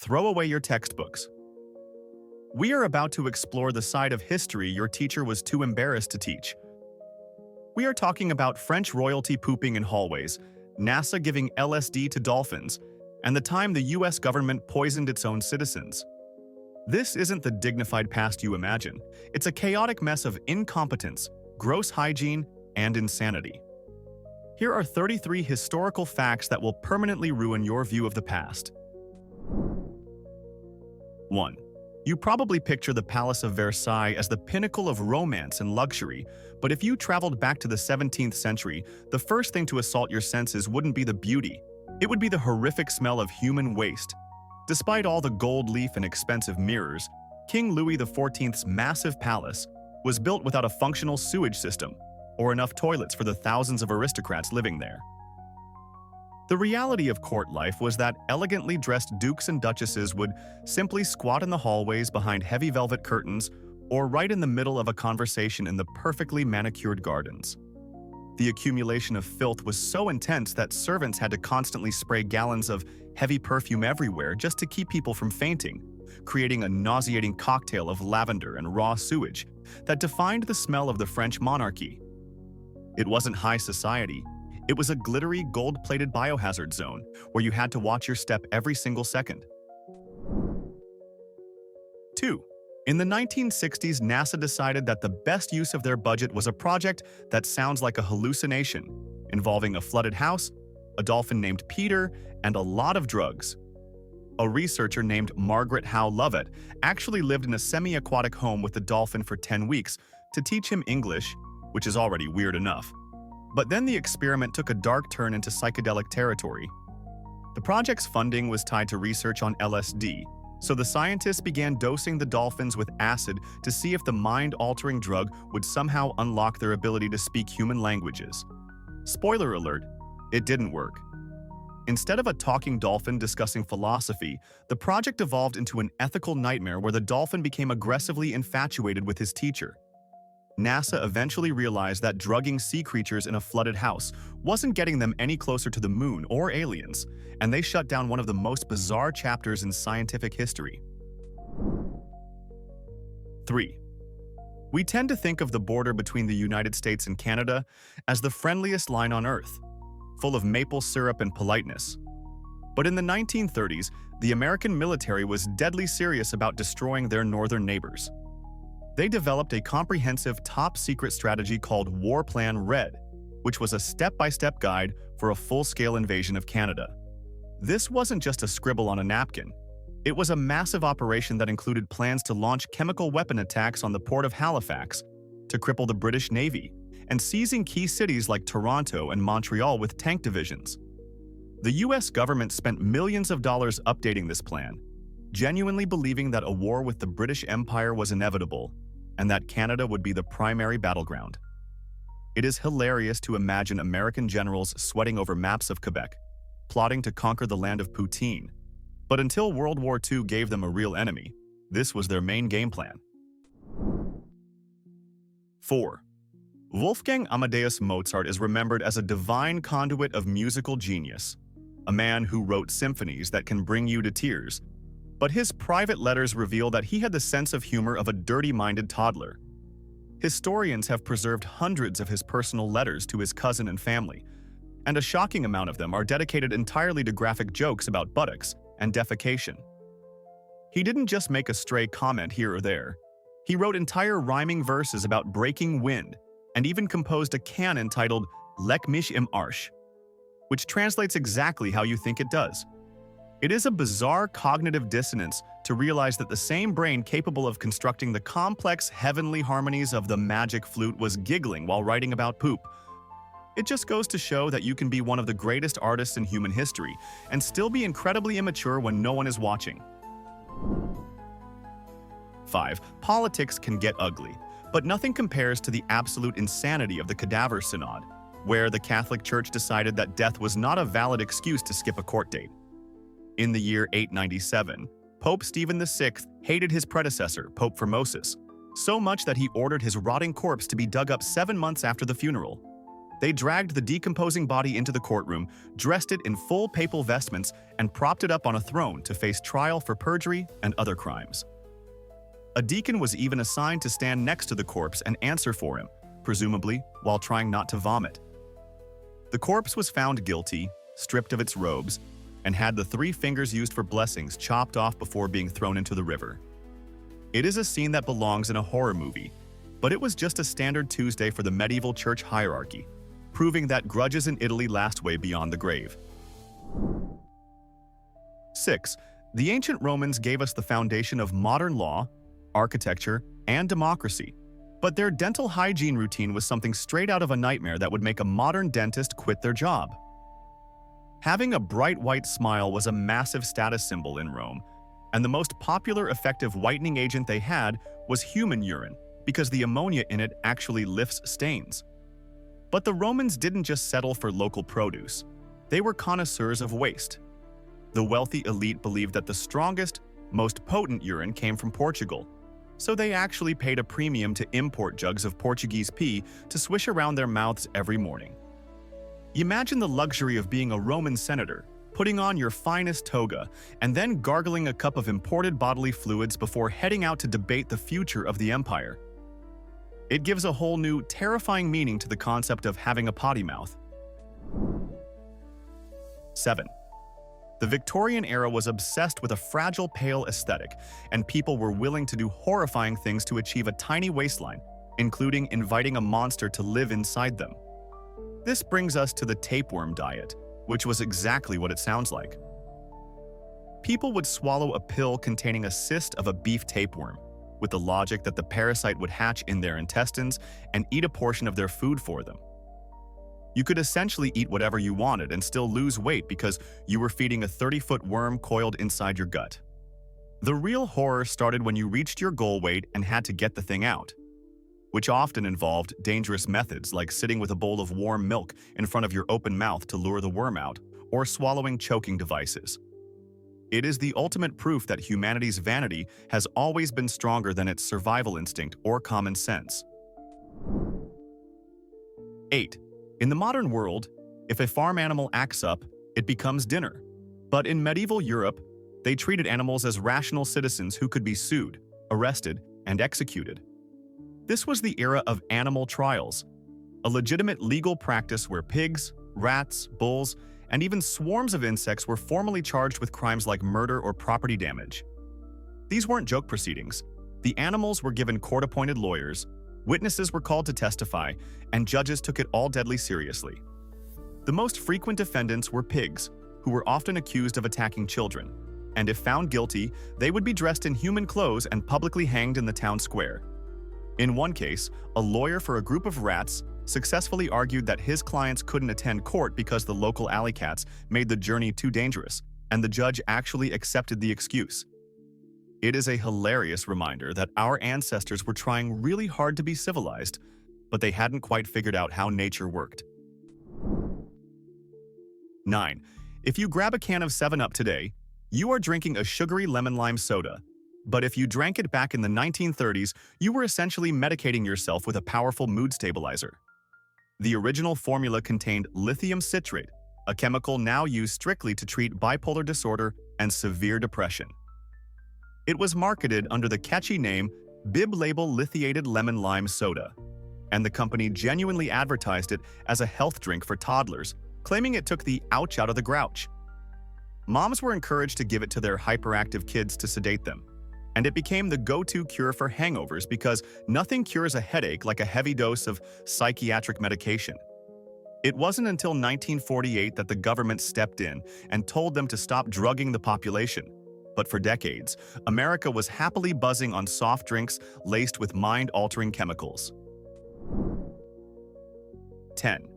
Throw away your textbooks. We are about to explore the side of history your teacher was too embarrassed to teach. We are talking about French royalty pooping in hallways, NASA giving LSD to dolphins, and the time the US government poisoned its own citizens. This isn't the dignified past you imagine. It's a chaotic mess of incompetence, gross hygiene, and insanity. Here are 33 historical facts that will permanently ruin your view of the past. 1. You probably picture the Palace of Versailles as the pinnacle of romance and luxury, but if you traveled back to the 17th century, the first thing to assault your senses wouldn't be the beauty. It would be the horrific smell of human waste. Despite all the gold leaf and expensive mirrors, King Louis XIV's massive palace was built without a functional sewage system or enough toilets for the thousands of aristocrats living there. The reality of court life was that elegantly dressed dukes and duchesses would simply squat in the hallways behind heavy velvet curtains or right in the middle of a conversation in the perfectly manicured gardens. The accumulation of filth was so intense that servants had to constantly spray gallons of heavy perfume everywhere just to keep people from fainting, creating a nauseating cocktail of lavender and raw sewage that defined the smell of the French monarchy. It wasn't high society. It was a glittery, gold-plated biohazard zone where you had to watch your step every single second. 2. In the 1960s, NASA decided that the best use of their budget was a project that sounds like a hallucination, involving a flooded house, a dolphin named Peter, and a lot of drugs. A researcher named Margaret Howe Lovett actually lived in a semi-aquatic home with the dolphin for 10 weeks to teach him English, which is already weird enough. But then the experiment took a dark turn into psychedelic territory. The project's funding was tied to research on LSD, so the scientists began dosing the dolphins with acid to see if the mind-altering drug would somehow unlock their ability to speak human languages. Spoiler alert, it didn't work. Instead of a talking dolphin discussing philosophy, the project evolved into an ethical nightmare where the dolphin became aggressively infatuated with his teacher. NASA eventually realized that drugging sea creatures in a flooded house wasn't getting them any closer to the moon or aliens, and they shut down one of the most bizarre chapters in scientific history. 3. We tend to think of the border between the United States and Canada as the friendliest line on Earth, full of maple syrup and politeness. But in the 1930s, the American military was deadly serious about destroying their northern neighbors. They developed a comprehensive top-secret strategy called War Plan Red, which was a step-by-step guide for a full-scale invasion of Canada. This wasn't just a scribble on a napkin. It was a massive operation that included plans to launch chemical weapon attacks on the port of Halifax, to cripple the British Navy, and seizing key cities like Toronto and Montreal with tank divisions. The US government spent millions of dollars updating this plan, genuinely believing that a war with the British Empire was inevitable, and that Canada would be the primary battleground. It is hilarious to imagine American generals sweating over maps of Quebec, plotting to conquer the land of poutine. But until World War II gave them a real enemy, this was their main game plan. 4. Wolfgang Amadeus Mozart is remembered as a divine conduit of musical genius, a man who wrote symphonies that can bring you to tears. But his private letters reveal that he had the sense of humor of a dirty-minded toddler. Historians have preserved hundreds of his personal letters to his cousin and family, and a shocking amount of them are dedicated entirely to graphic jokes about buttocks and defecation. He didn't just make a stray comment here or there. He wrote entire rhyming verses about breaking wind, and even composed a canon titled Leck mich im Arsch, which translates exactly how you think it does. It is a bizarre cognitive dissonance to realize that the same brain capable of constructing the complex heavenly harmonies of the magic flute was giggling while writing about poop. It just goes to show that you can be one of the greatest artists in human history and still be incredibly immature when no one is watching. 5. Politics can get ugly, but nothing compares to the absolute insanity of the Cadaver Synod, where the Catholic Church decided that death was not a valid excuse to skip a court date. In the year 897, Pope Stephen VI hated his predecessor, Pope Formosus, so much that he ordered his rotting corpse to be dug up 7 months after the funeral. They dragged the decomposing body into the courtroom, dressed it in full papal vestments, and propped it up on a throne to face trial for perjury and other crimes. A deacon was even assigned to stand next to the corpse and answer for him, presumably while trying not to vomit. The corpse was found guilty, stripped of its robes, and had the 3 fingers used for blessings chopped off before being thrown into the river. It is a scene that belongs in a horror movie, but it was just a standard Tuesday for the medieval church hierarchy, proving that grudges in Italy last way beyond the grave. 6. The ancient Romans gave us the foundation of modern law, architecture, and democracy, but their dental hygiene routine was something straight out of a nightmare that would make a modern dentist quit their job. Having a bright white smile was a massive status symbol in Rome, and the most popular effective whitening agent they had was human urine, because the ammonia in it actually lifts stains. But the Romans didn't just settle for local produce. They were connoisseurs of waste. The wealthy elite believed that the strongest, most potent urine came from Portugal, so they actually paid a premium to import jugs of Portuguese pee to swish around their mouths every morning. Imagine the luxury of being a Roman senator, putting on your finest toga, and then gargling a cup of imported bodily fluids before heading out to debate the future of the empire. It gives a whole new, terrifying meaning to the concept of having a potty mouth. 7. The Victorian era was obsessed with a fragile, pale aesthetic, and people were willing to do horrifying things to achieve a tiny waistline, including inviting a monster to live inside them. This brings us to the tapeworm diet, which was exactly what it sounds like. People would swallow a pill containing a cyst of a beef tapeworm, with the logic that the parasite would hatch in their intestines and eat a portion of their food for them. You could essentially eat whatever you wanted and still lose weight because you were feeding a 30-foot worm coiled inside your gut. The real horror started when you reached your goal weight and had to get the thing out, which often involved dangerous methods like sitting with a bowl of warm milk in front of your open mouth to lure the worm out, or swallowing choking devices. It is the ultimate proof that humanity's vanity has always been stronger than its survival instinct or common sense. 8. In the modern world, if a farm animal acts up, it becomes dinner. But in medieval Europe, they treated animals as rational citizens who could be sued, arrested, and executed. This was the era of animal trials, a legitimate legal practice where pigs, rats, bulls, and even swarms of insects were formally charged with crimes like murder or property damage. These weren't joke proceedings. The animals were given court-appointed lawyers, witnesses were called to testify, and judges took it all deadly seriously. The most frequent defendants were pigs, who were often accused of attacking children, and if found guilty, they would be dressed in human clothes and publicly hanged in the town square. In one case, a lawyer for a group of rats successfully argued that his clients couldn't attend court because the local alley cats made the journey too dangerous, and the judge actually accepted the excuse. It is a hilarious reminder that our ancestors were trying really hard to be civilized, but they hadn't quite figured out how nature worked. 9. If you grab a can of 7-Up today, you are drinking a sugary lemon-lime soda. But if you drank it back in the 1930s, you were essentially medicating yourself with a powerful mood stabilizer. The original formula contained lithium citrate, a chemical now used strictly to treat bipolar disorder and severe depression. It was marketed under the catchy name Bib Label Lithiated Lemon Lime Soda, and the company genuinely advertised it as a health drink for toddlers, claiming it took the ouch out of the grouch. Moms were encouraged to give it to their hyperactive kids to sedate them, and it became the go-to cure for hangovers because nothing cures a headache like a heavy dose of psychiatric medication. It wasn't until 1948 that the government stepped in and told them to stop drugging the population. But for decades, America was happily buzzing on soft drinks laced with mind-altering chemicals. 10.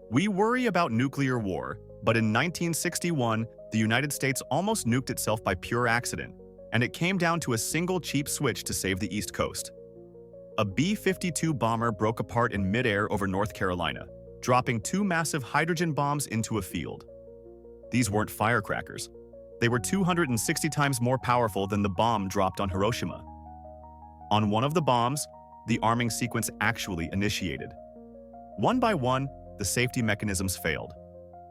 We worry about nuclear war, but in 1961, the United States almost nuked itself by pure accident, and it came down to a single cheap switch to save the East Coast. A B-52 bomber broke apart in midair over North Carolina, dropping 2 massive hydrogen bombs into a field. These weren't firecrackers. They were 260 times more powerful than the bomb dropped on Hiroshima. On one of the bombs, the arming sequence actually initiated. One by one, the safety mechanisms failed.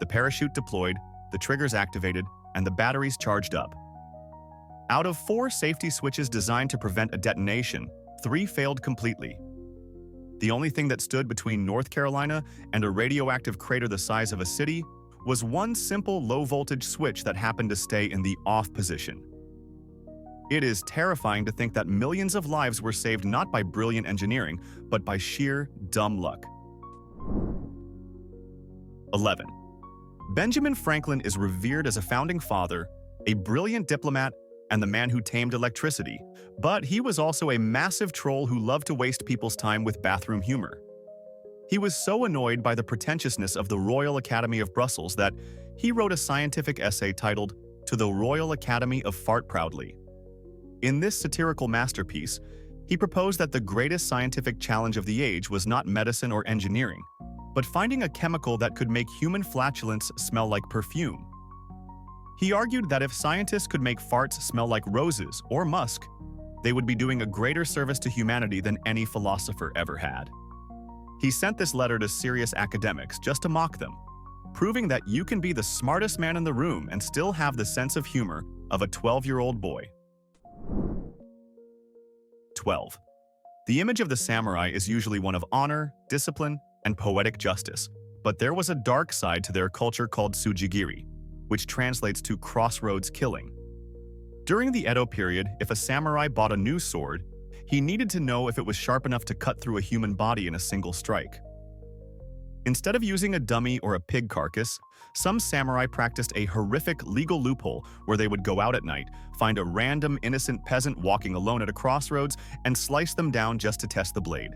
The parachute deployed, the triggers activated, and the batteries charged up. Out of 4 safety switches designed to prevent a detonation, 3 failed completely. The only thing that stood between North Carolina and a radioactive crater the size of a city was one simple low-voltage switch that happened to stay in the off position. It is terrifying to think that millions of lives were saved not by brilliant engineering, but by sheer dumb luck. 11. Benjamin Franklin is revered as a founding father, a brilliant diplomat, and the man who tamed electricity, but he was also a massive troll who loved to waste people's time with bathroom humor. He was so annoyed by the pretentiousness of the Royal Academy of Brussels that he wrote a scientific essay titled "To the Royal Academy of Fart Proudly." In this satirical masterpiece, he proposed that the greatest scientific challenge of the age was not medicine or engineering, but finding a chemical that could make human flatulence smell like perfume. He argued that if scientists could make farts smell like roses or musk, they would be doing a greater service to humanity than any philosopher ever had. He sent this letter to serious academics just to mock them, proving that you can be the smartest man in the room and still have the sense of humor of a 12-year-old boy. 12. The image of the samurai is usually one of honor, discipline, and poetic justice, but there was a dark side to their culture called sujigiri, which translates to crossroads killing. During the Edo period, if a samurai bought a new sword, he needed to know if it was sharp enough to cut through a human body in a single strike. Instead of using a dummy or a pig carcass, some samurai practiced a horrific legal loophole where they would go out at night, find a random innocent peasant walking alone at a crossroads, and slice them down just to test the blade.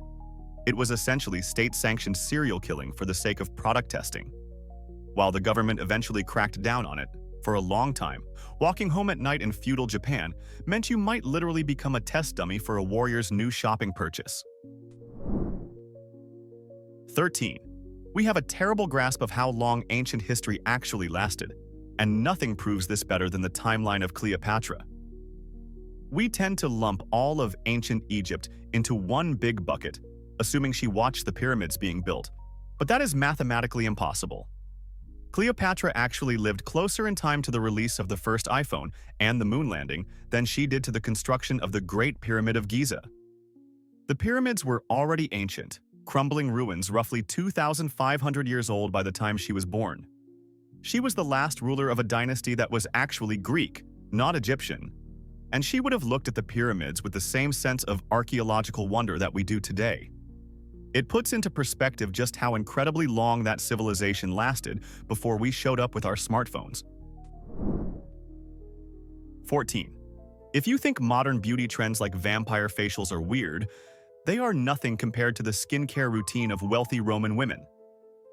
It was essentially state-sanctioned serial killing for the sake of product testing. While the government eventually cracked down on it, for a long time, walking home at night in feudal Japan meant you might literally become a test dummy for a warrior's new shopping purchase. 13. We have a terrible grasp of how long ancient history actually lasted, and nothing proves this better than the timeline of Cleopatra. We tend to lump all of ancient Egypt into one big bucket, assuming she watched the pyramids being built, but that is mathematically impossible. Cleopatra actually lived closer in time to the release of the first iPhone and the moon landing than she did to the construction of the Great Pyramid of Giza. The pyramids were already ancient, crumbling ruins roughly 2,500 years old by the time she was born. She was the last ruler of a dynasty that was actually Greek, not Egyptian, and she would have looked at the pyramids with the same sense of archaeological wonder that we do today. It puts into perspective just how incredibly long that civilization lasted before we showed up with our smartphones. 14. If you think modern beauty trends like vampire facials are weird, they are nothing compared to the skincare routine of wealthy Roman women.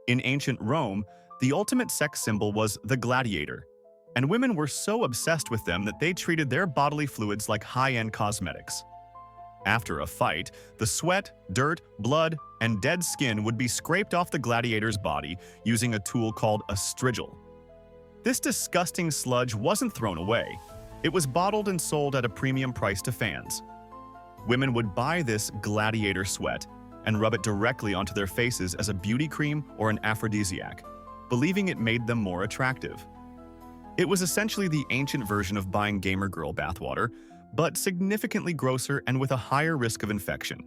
In ancient Rome, the ultimate sex symbol was the gladiator, and women were so obsessed with them that they treated their bodily fluids like high-end cosmetics. After a fight, the sweat, dirt, blood, and dead skin would be scraped off the gladiator's body using a tool called a strigil. This disgusting sludge wasn't thrown away. It was bottled and sold at a premium price to fans. Women would buy this gladiator sweat and rub it directly onto their faces as a beauty cream or an aphrodisiac, believing it made them more attractive. It was essentially the ancient version of buying gamer girl bathwater, but significantly grosser and with a higher risk of infection.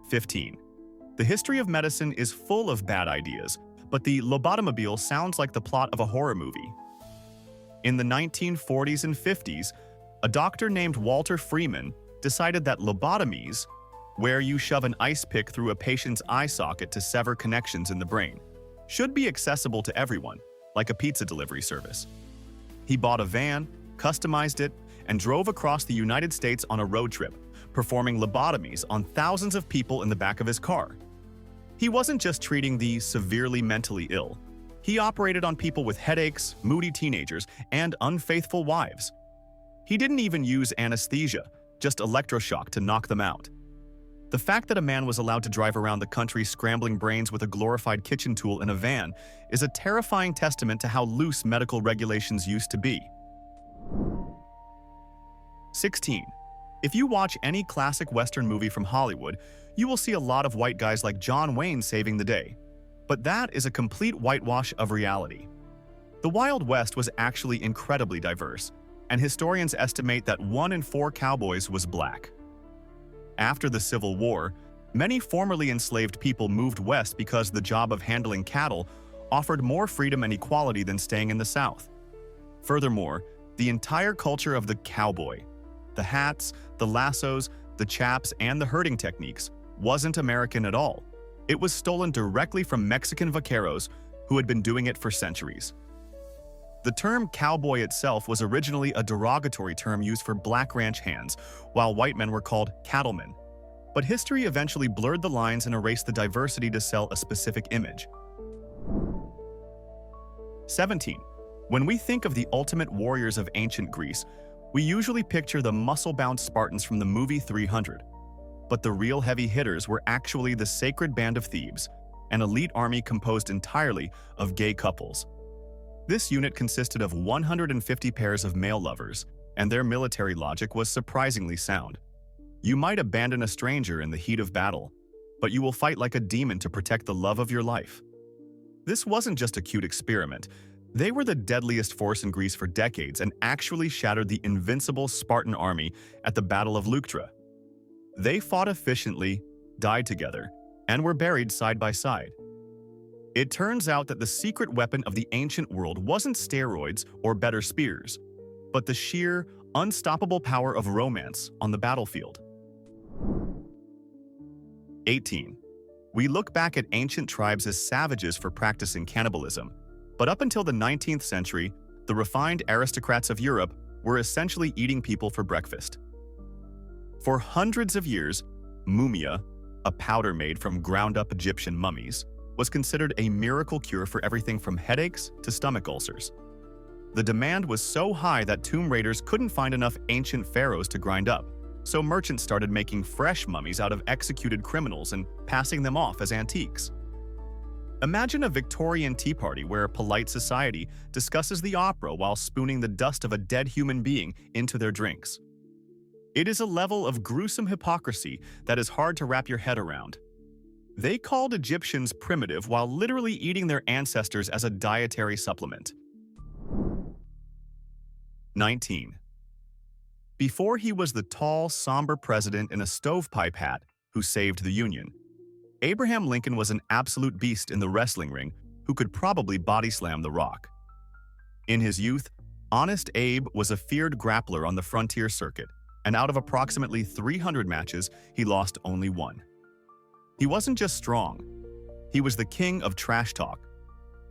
15. The history of medicine is full of bad ideas, but the lobotomobile sounds like the plot of a horror movie. In the 1940s and 50s, a doctor named Walter Freeman decided that lobotomies, where you shove an ice pick through a patient's eye socket to sever connections in the brain, should be accessible to everyone, like a pizza delivery service. He bought a van, customized it, and drove across the United States on a road trip, performing lobotomies on thousands of people in the back of his car. He wasn't just treating the severely mentally ill. He operated on people with headaches, moody teenagers, and unfaithful wives. He didn't even use anesthesia, just electroshock to knock them out. The fact that a man was allowed to drive around the country scrambling brains with a glorified kitchen tool in a van is a terrifying testament to how loose medical regulations used to be. 16. If you watch any classic Western movie from Hollywood, you will see a lot of white guys like John Wayne saving the day. But that is a complete whitewash of reality. The Wild West was actually incredibly diverse, and historians estimate that 1 in 4 cowboys was black. After the Civil War, many formerly enslaved people moved west because the job of handling cattle offered more freedom and equality than staying in the South. Furthermore, the entire culture of the cowboy, the hats, the lassos, the chaps, and the herding techniques wasn't American at all. It was stolen directly from Mexican vaqueros who had been doing it for centuries. The term cowboy itself was originally a derogatory term used for black ranch hands, while white men were called cattlemen. But history eventually blurred the lines and erased the diversity to sell a specific image. 17. When we think of the ultimate warriors of ancient Greece, we usually picture the muscle-bound Spartans from the movie 300. But the real heavy hitters were actually the Sacred Band of Thebes, an elite army composed entirely of gay couples. This unit consisted of 150 pairs of male lovers, and their military logic was surprisingly sound. You might abandon a stranger in the heat of battle, but you will fight like a demon to protect the love of your life. This wasn't just a cute experiment. They were the deadliest force in Greece for decades and actually shattered the invincible Spartan army at the Battle of Leuctra. They fought efficiently, died together, and were buried side by side. It turns out that the secret weapon of the ancient world wasn't steroids or better spears, but the sheer, unstoppable power of romance on the battlefield. 18. We look back at ancient tribes as savages for practicing cannibalism, but up until the 19th century, the refined aristocrats of Europe were essentially eating people for breakfast. For hundreds of years, mumia, a powder made from ground-up Egyptian mummies, was considered a miracle cure for everything from headaches to stomach ulcers. The demand was so high that tomb raiders couldn't find enough ancient pharaohs to grind up, so merchants started making fresh mummies out of executed criminals and passing them off as antiques. Imagine a Victorian tea party where polite society discusses the opera while spooning the dust of a dead human being into their drinks. It is a level of gruesome hypocrisy that is hard to wrap your head around. They called Egyptians primitive while literally eating their ancestors as a dietary supplement. 19. Before he was the tall, somber president in a stovepipe hat who saved the Union, Abraham Lincoln was an absolute beast in the wrestling ring who could probably body slam The Rock. In his youth, Honest Abe was a feared grappler on the frontier circuit, and out of approximately 300 matches, he lost only 1. He wasn't just strong, he was the king of trash talk.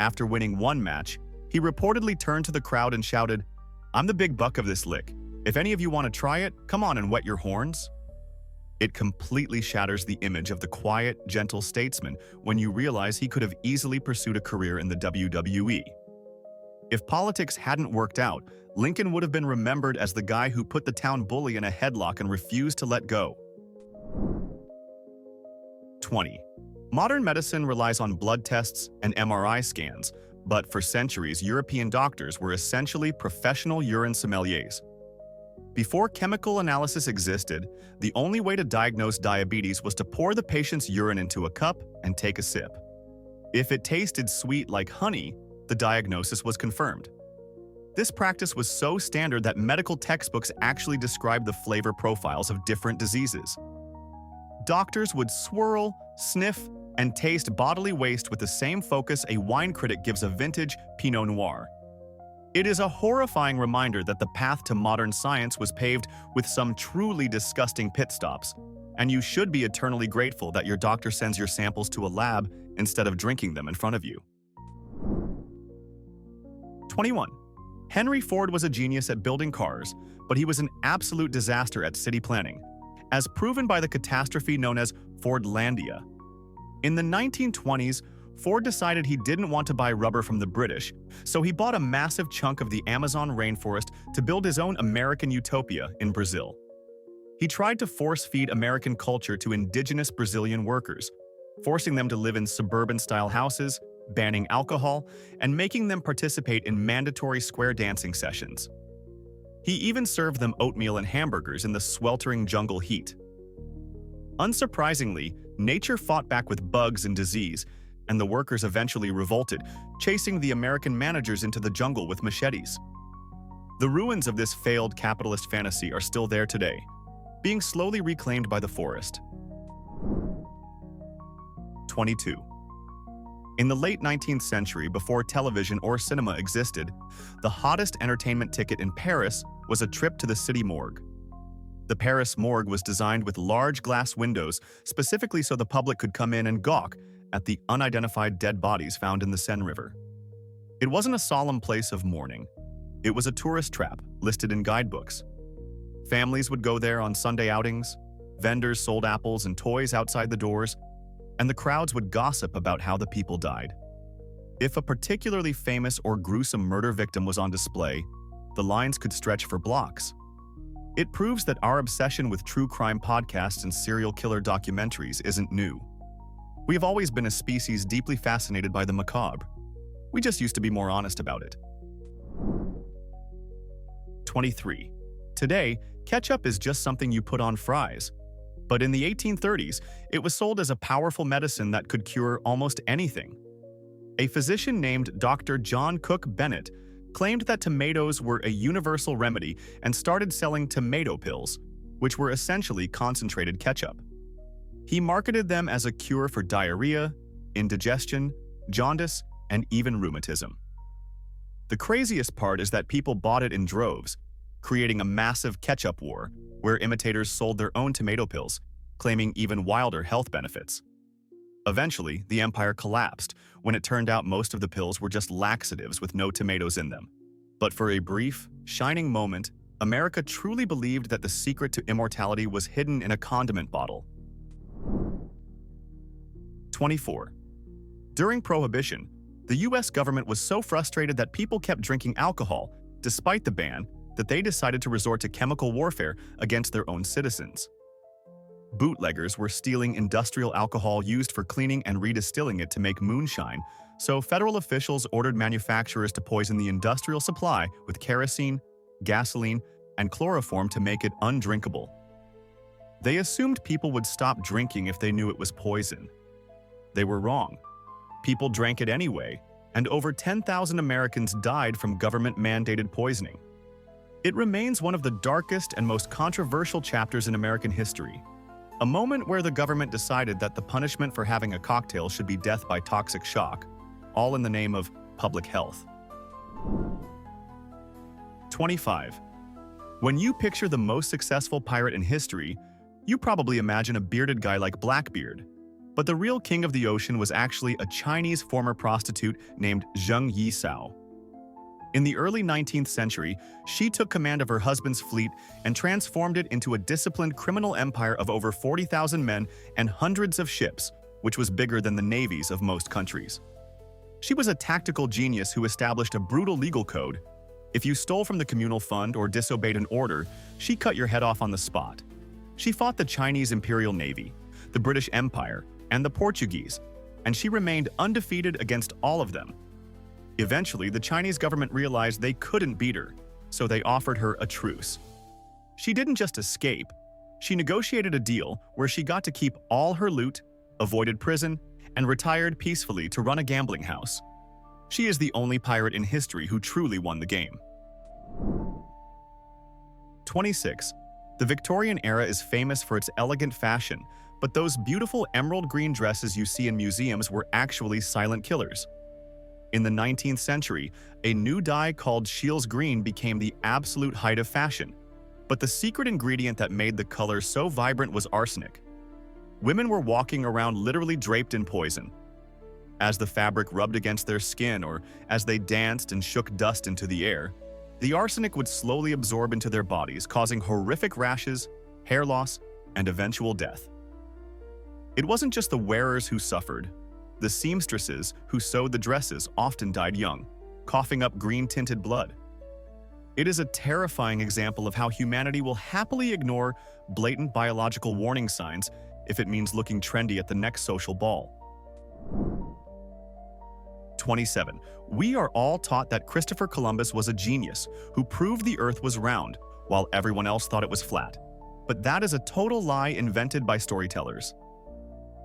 After winning 1 match, he reportedly turned to the crowd and shouted, "I'm the big buck of this lick. If any of you want to try it, come on and wet your horns." It completely shatters the image of the quiet, gentle statesman when you realize he could have easily pursued a career in the WWE. If politics hadn't worked out, Lincoln would have been remembered as the guy who put the town bully in a headlock and refused to let go. 20. Modern medicine relies on blood tests and MRI scans, but for centuries, European doctors were essentially professional urine sommeliers. Before chemical analysis existed, the only way to diagnose diabetes was to pour the patient's urine into a cup and take a sip. If it tasted sweet like honey, the diagnosis was confirmed. This practice was so standard that medical textbooks actually described the flavor profiles of different diseases. Doctors would swirl, sniff, and taste bodily waste with the same focus a wine critic gives a vintage Pinot Noir. It is a horrifying reminder that the path to modern science was paved with some truly disgusting pit stops, and you should be eternally grateful that your doctor sends your samples to a lab instead of drinking them in front of you. 21. Henry Ford was a genius at building cars, but he was an absolute disaster at city planning, as proven by the catastrophe known as Fordlandia. In the 1920s, Ford decided he didn't want to buy rubber from the British, so he bought a massive chunk of the Amazon rainforest to build his own American utopia in Brazil. He tried to force-feed American culture to indigenous Brazilian workers, forcing them to live in suburban-style houses, banning alcohol, and making them participate in mandatory square dancing sessions. He even served them oatmeal and hamburgers in the sweltering jungle heat. Unsurprisingly, nature fought back with bugs and disease, and the workers eventually revolted, chasing the American managers into the jungle with machetes. The ruins of this failed capitalist fantasy are still there today, being slowly reclaimed by the forest. 22. In the late 19th century, before television or cinema existed, the hottest entertainment ticket in Paris was a trip to the city morgue. The Paris morgue was designed with large glass windows specifically so the public could come in and gawk at the unidentified dead bodies found in the Seine River. It wasn't a solemn place of mourning. It was a tourist trap listed in guidebooks. Families would go there on Sunday outings, vendors sold apples and toys outside the doors, and the crowds would gossip about how the people died. If a particularly famous or gruesome murder victim was on display, the lines could stretch for blocks. It proves that our obsession with true crime podcasts and serial killer documentaries isn't new. We have always been a species deeply fascinated by the macabre. We just used to be more honest about it. 23. Today, ketchup is just something you put on fries. But in the 1830s, it was sold as a powerful medicine that could cure almost anything. A physician named Dr. John Cook Bennett claimed that tomatoes were a universal remedy and started selling tomato pills, which were essentially concentrated ketchup. He marketed them as a cure for diarrhea, indigestion, jaundice, and even rheumatism. The craziest part is that people bought it in droves, creating a massive ketchup war, where imitators sold their own tomato pills, claiming even wilder health benefits. Eventually, the empire collapsed when it turned out most of the pills were just laxatives with no tomatoes in them. But for a brief, shining moment, America truly believed that the secret to immortality was hidden in a condiment bottle. 24. During Prohibition, the US government was so frustrated that people kept drinking alcohol, despite the ban, that they decided to resort to chemical warfare against their own citizens. Bootleggers were stealing industrial alcohol used for cleaning and redistilling it to make moonshine, so federal officials ordered manufacturers to poison the industrial supply with kerosene, gasoline, and chloroform to make it undrinkable. They assumed people would stop drinking if they knew it was poison. They were wrong. People drank it anyway, and over 10,000 Americans died from government-mandated poisoning. It remains one of the darkest and most controversial chapters in American history, a moment where the government decided that the punishment for having a cocktail should be death by toxic shock, all in the name of public health. 25. When you picture the most successful pirate in history, you probably imagine a bearded guy like Blackbeard. But the real king of the ocean was actually a Chinese former prostitute named Zheng Yisao. In the early 19th century, she took command of her husband's fleet and transformed it into a disciplined criminal empire of over 40,000 men and hundreds of ships, which was bigger than the navies of most countries. She was a tactical genius who established a brutal legal code. If you stole from the communal fund or disobeyed an order, she cut your head off on the spot. She fought the Chinese Imperial Navy, the British Empire, and the Portuguese, and she remained undefeated against all of them. Eventually, the Chinese government realized they couldn't beat her, so they offered her a truce. She didn't just escape. She negotiated a deal where she got to keep all her loot, avoided prison, and retired peacefully to run a gambling house. She is the only pirate in history who truly won the game. 26. The Victorian era is famous for its elegant fashion, but those beautiful emerald green dresses you see in museums were actually silent killers. In the 19th century, a new dye called Scheele's green became the absolute height of fashion. But the secret ingredient that made the color so vibrant was arsenic. Women were walking around literally draped in poison. As the fabric rubbed against their skin or as they danced and shook dust into the air, the arsenic would slowly absorb into their bodies, causing horrific rashes, hair loss, and eventual death. It wasn't just the wearers who suffered. The seamstresses who sewed the dresses often died young, coughing up green-tinted blood. It is a terrifying example of how humanity will happily ignore blatant biological warning signs if it means looking trendy at the next social ball. 27. We are all taught that Christopher Columbus was a genius who proved the Earth was round, while everyone else thought it was flat. But that is a total lie invented by storytellers.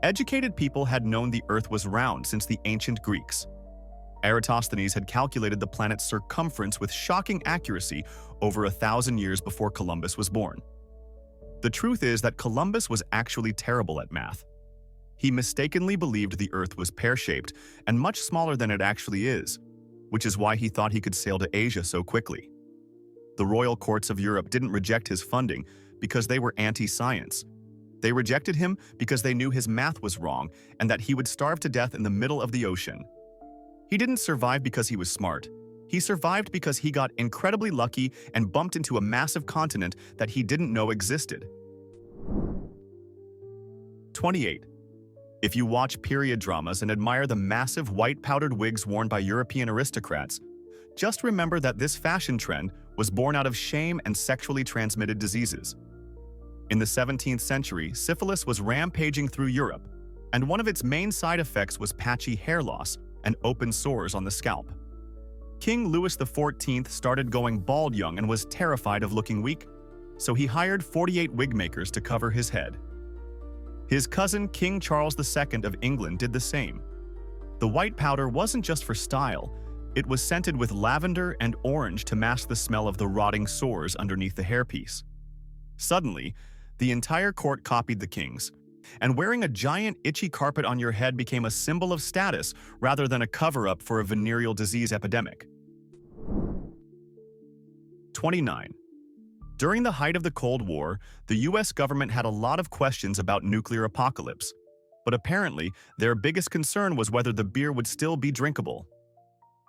Educated people had known the Earth was round since the ancient Greeks. Eratosthenes had calculated the planet's circumference with shocking accuracy over 1,000 years before Columbus was born. The truth is that Columbus was actually terrible at math. He mistakenly believed the Earth was pear-shaped and much smaller than it actually is, which is why he thought he could sail to Asia so quickly. The royal courts of Europe didn't reject his funding because they were anti-science. They rejected him because they knew his math was wrong and that he would starve to death in the middle of the ocean. He didn't survive because he was smart. He survived because he got incredibly lucky and bumped into a massive continent that he didn't know existed. 28. If you watch period dramas and admire the massive white powdered wigs worn by European aristocrats, just remember that this fashion trend was born out of shame and sexually transmitted diseases. In the 17th century, syphilis was rampaging through Europe, and one of its main side effects was patchy hair loss and open sores on the scalp. King Louis XIV started going bald young and was terrified of looking weak, so he hired 48 wig makers to cover his head. His cousin King Charles II of England did the same. The white powder wasn't just for style, it was scented with lavender and orange to mask the smell of the rotting sores underneath the hairpiece. Suddenly, the entire court copied the king's, and wearing a giant itchy carpet on your head became a symbol of status rather than a cover-up for a venereal disease epidemic. 29. During the height of the Cold War, the US government had a lot of questions about nuclear apocalypse, but apparently their biggest concern was whether the beer would still be drinkable.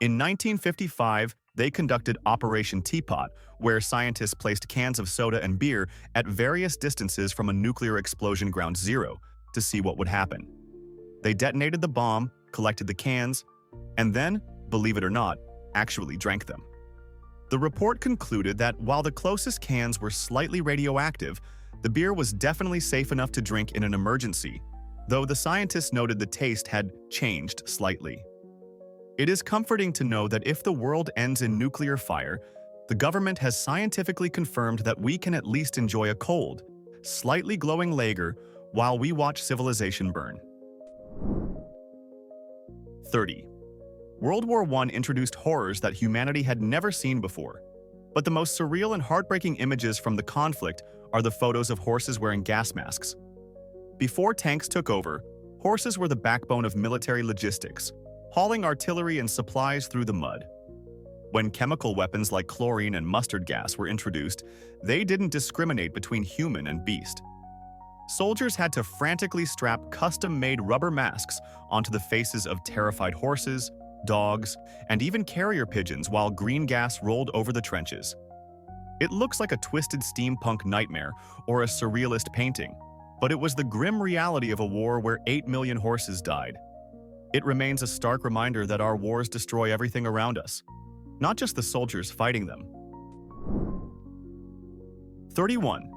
In 1955, they conducted Operation Teapot, where scientists placed cans of soda and beer at various distances from a nuclear explosion ground zero to see what would happen. They detonated the bomb, collected the cans, and then, believe it or not, actually drank them. The report concluded that while the closest cans were slightly radioactive, the beer was definitely safe enough to drink in an emergency, though the scientists noted the taste had changed slightly. It is comforting to know that if the world ends in nuclear fire, the government has scientifically confirmed that we can at least enjoy a cold, slightly glowing lager while we watch civilization burn. 30. World War I introduced horrors that humanity had never seen before. But the most surreal and heartbreaking images from the conflict are the photos of horses wearing gas masks. Before tanks took over, horses were the backbone of military logistics, hauling artillery and supplies through the mud. When chemical weapons like chlorine and mustard gas were introduced, they didn't discriminate between human and beast. Soldiers had to frantically strap custom-made rubber masks onto the faces of terrified horses, dogs, and even carrier pigeons while green gas rolled over the trenches. It looks like a twisted steampunk nightmare or a surrealist painting, but it was the grim reality of a war where 8 million horses died. It remains a stark reminder that our wars destroy everything around us, not just the soldiers fighting them. 31.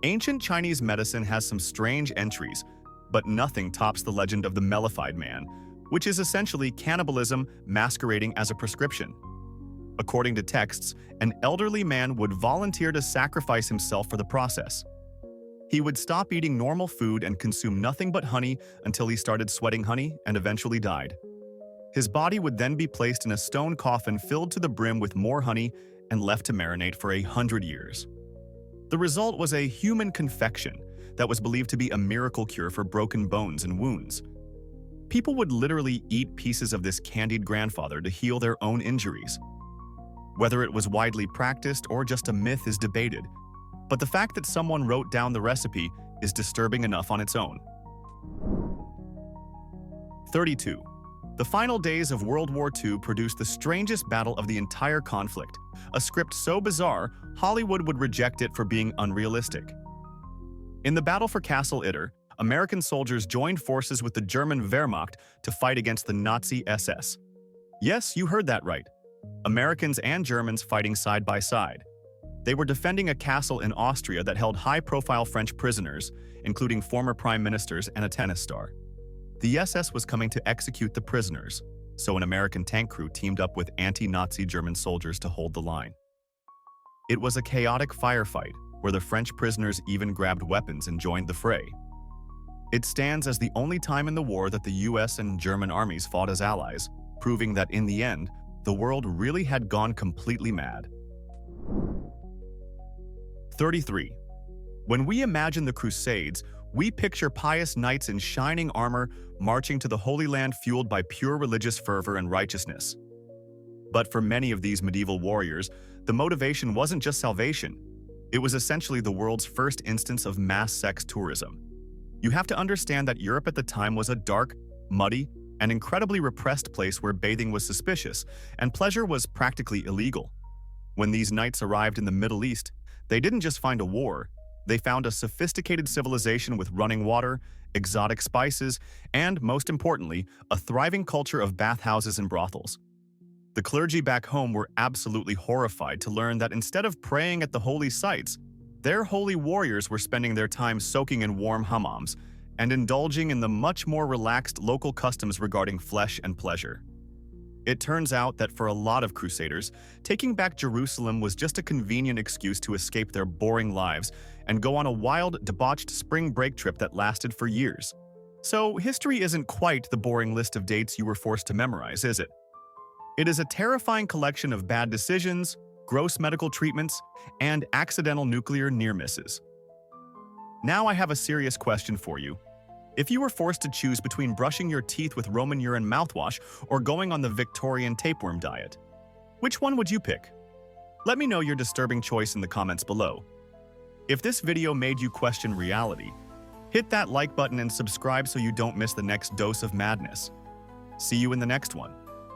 Ancient Chinese medicine has some strange entries, but nothing tops the legend of the mellified man, which is essentially cannibalism masquerading as a prescription. According to texts, an elderly man would volunteer to sacrifice himself for the process. He would stop eating normal food and consume nothing but honey until he started sweating honey and eventually died. His body would then be placed in a stone coffin filled to the brim with more honey and left to marinate for 100 years. The result was a human confection that was believed to be a miracle cure for broken bones and wounds. People would literally eat pieces of this candied grandfather to heal their own injuries. Whether it was widely practiced or just a myth is debated, but the fact that someone wrote down the recipe is disturbing enough on its own. 32. The final days of World War II produced the strangest battle of the entire conflict, a script so bizarre, Hollywood would reject it for being unrealistic. In the battle for Castle Itter, American soldiers joined forces with the German Wehrmacht to fight against the Nazi SS. Yes, you heard that right. Americans and Germans fighting side by side. They were defending a castle in Austria that held high-profile French prisoners, including former prime ministers and a tennis star. The SS was coming to execute the prisoners, so an American tank crew teamed up with anti-Nazi German soldiers to hold the line. It was a chaotic firefight where the French prisoners even grabbed weapons and joined the fray. It stands as the only time in the war that the US and German armies fought as allies, proving that in the end, the world really had gone completely mad. 33. When we imagine the Crusades, we picture pious knights in shining armor marching to the Holy Land fueled by pure religious fervor and righteousness. But for many of these medieval warriors, the motivation wasn't just salvation. It was essentially the world's first instance of mass sex tourism. You have to understand that Europe at the time was a dark, muddy, and incredibly repressed place where bathing was suspicious and pleasure was practically illegal. When these knights arrived in the Middle East, they didn't just find a war, they found a sophisticated civilization with running water, exotic spices, and, most importantly, a thriving culture of bathhouses and brothels. The clergy back home were absolutely horrified to learn that instead of praying at the holy sites, their holy warriors were spending their time soaking in warm hammams and indulging in the much more relaxed local customs regarding flesh and pleasure. It turns out that for a lot of crusaders, taking back Jerusalem was just a convenient excuse to escape their boring lives and go on a wild, debauched spring break trip that lasted for years. So history isn't quite the boring list of dates you were forced to memorize, is it? It is a terrifying collection of bad decisions, gross medical treatments, and accidental nuclear near misses. Now I have a serious question for you. If you were forced to choose between brushing your teeth with Roman urine mouthwash or going on the Victorian tapeworm diet, which one would you pick? Let me know your disturbing choice in the comments below. If this video made you question reality, hit that like button and subscribe so you don't miss the next dose of madness. See you in the next one.